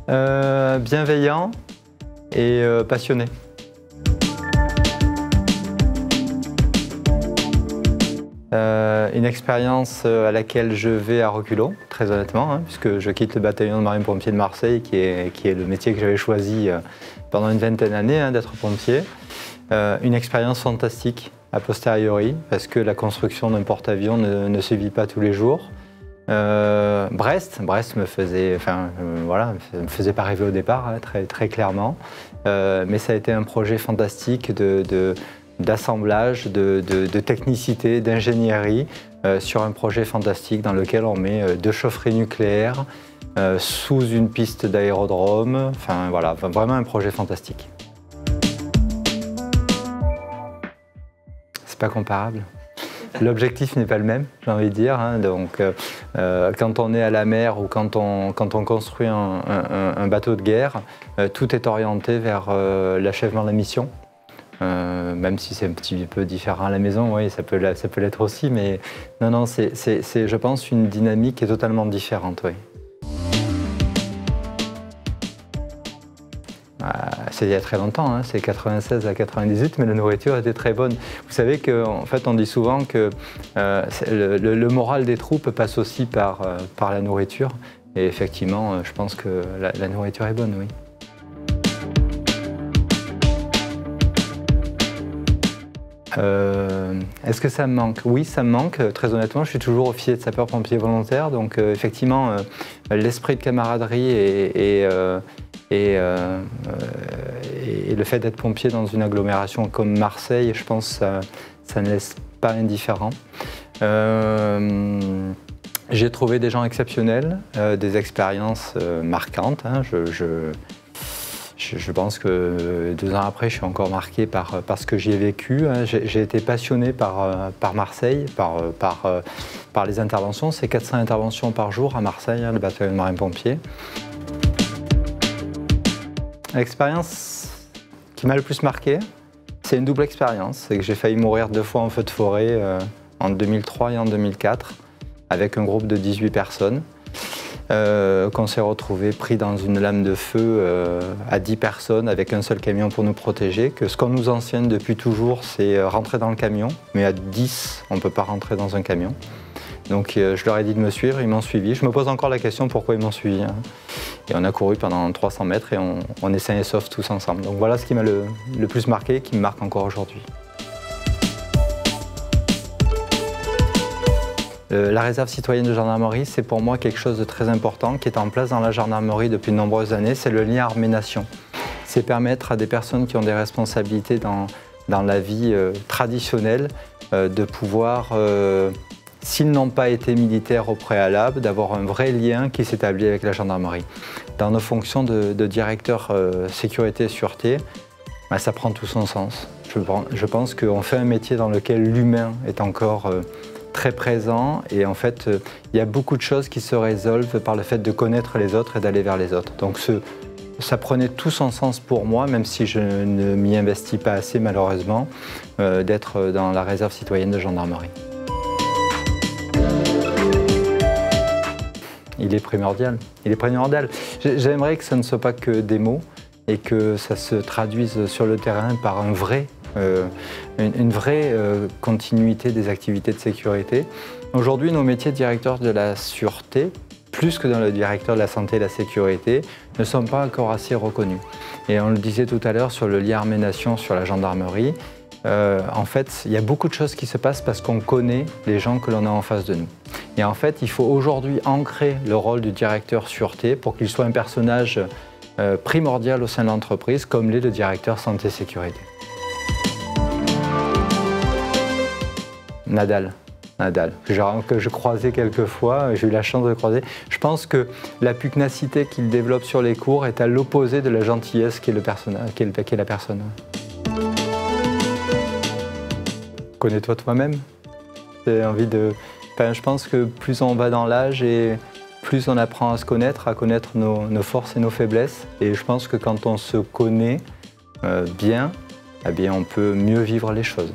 Bienveillant et passionné. Une expérience à laquelle je vais à reculons, très honnêtement, hein, puisque je quitte le bataillon de marine-pompiers de Marseille, qui est le métier que j'avais choisi pendant une vingtaine d'années, hein, d'être pompier. Une expérience fantastique a posteriori, parce que la construction d'un porte-avions ne se vit pas tous les jours. Brest me faisait, voilà, me faisait pas rêver au départ, hein, très clairement, mais ça a été un projet fantastique d'assemblage, de technicité, d'ingénierie sur un projet fantastique dans lequel on met 2 chaufferies nucléaires sous une piste d'aérodrome. Enfin voilà, vraiment un projet fantastique. C'est pas comparable. L'objectif n'est pas le même, j'ai envie de dire. Hein. Donc, quand on est à la mer ou quand on construit un bateau de guerre, tout est orienté vers l'achèvement de la mission. Même si c'est un petit peu différent à la maison, oui, ça peut l'être aussi, mais non, c'est, je pense, une dynamique qui est totalement différente, oui. C'est il y a très longtemps, hein, c'est 96 à 98, mais la nourriture était très bonne. Vous savez qu'en fait, on dit souvent que le moral des troupes passe aussi par la nourriture, et effectivement, je pense que la nourriture est bonne, oui. Est-ce que ça me manque? Oui, ça me manque. Très honnêtement, je suis toujours officier de sapeur-pompier volontaire, donc effectivement, l'esprit de camaraderie et le fait d'être pompier dans une agglomération comme Marseille, je pense que ça ne laisse pas indifférent. J'ai trouvé des gens exceptionnels, des expériences marquantes. Hein. Je pense que 2 ans après, je suis encore marqué par ce que j'y ai vécu. J'ai été passionné par Marseille, par les interventions. C'est 400 interventions par jour à Marseille, hein, le bataillon de marine-pompiers. L'expérience qui m'a le plus marqué, c'est une double expérience. C'est que j'ai failli mourir 2 fois en feu de forêt en 2003 et en 2004 avec un groupe de 18 personnes. Qu'on s'est retrouvé pris dans une lame de feu à 10 personnes avec un seul camion pour nous protéger, que ce qu'on nous enseigne depuis toujours, c'est rentrer dans le camion, mais à 10, on ne peut pas rentrer dans un camion. Donc je leur ai dit de me suivre, ils m'ont suivi. Je me pose encore la question pourquoi ils m'ont suivi. Hein. Et on a couru pendant 300 mètres et on est sains et saufs tous ensemble. Donc voilà ce qui m'a le plus marqué, qui me marque encore aujourd'hui. La réserve citoyenne de gendarmerie, c'est pour moi quelque chose de très important qui est en place dans la gendarmerie depuis de nombreuses années, c'est le lien armée-nation. C'est permettre à des personnes qui ont des responsabilités dans la vie traditionnelle de pouvoir, s'ils n'ont pas été militaires au préalable, d'avoir un vrai lien qui s'établit avec la gendarmerie. Dans nos fonctions de directeur sécurité et sûreté, ça prend tout son sens. Je pense qu'on fait un métier dans lequel l'humain est encore très présent et en fait, il y a beaucoup de choses qui se résolvent par le fait de connaître les autres et d'aller vers les autres. Donc ça prenait tout son sens pour moi, même si je ne m'y investis pas assez malheureusement, d'être dans la réserve citoyenne de gendarmerie. Il est primordial. Il est primordial. J'aimerais que ça ne soit pas que des mots et que ça se traduise sur le terrain par une vraie continuité des activités de sécurité. Aujourd'hui, nos métiers de directeur de la sûreté, plus que dans le directeur de la santé et de la sécurité, ne sont pas encore assez reconnus. Et on le disait tout à l'heure sur le lien armée-nation, sur la gendarmerie, en fait, il y a beaucoup de choses qui se passent parce qu'on connaît les gens que l'on a en face de nous. Et en fait, il faut aujourd'hui ancrer le rôle du directeur sûreté pour qu'il soit un personnage primordial au sein de l'entreprise, comme l'est le directeur santé-sécurité. Nadal, que je croisais quelques fois, j'ai eu la chance de le croiser. Je pense que la pugnacité qu'il développe sur les cours est à l'opposé de la gentillesse qu'est la personne. Connais-toi toi-même. Je pense que plus on va dans l'âge et plus on apprend à se connaître nos forces et nos faiblesses. Et je pense que quand on se connaît bien, eh bien on peut mieux vivre les choses.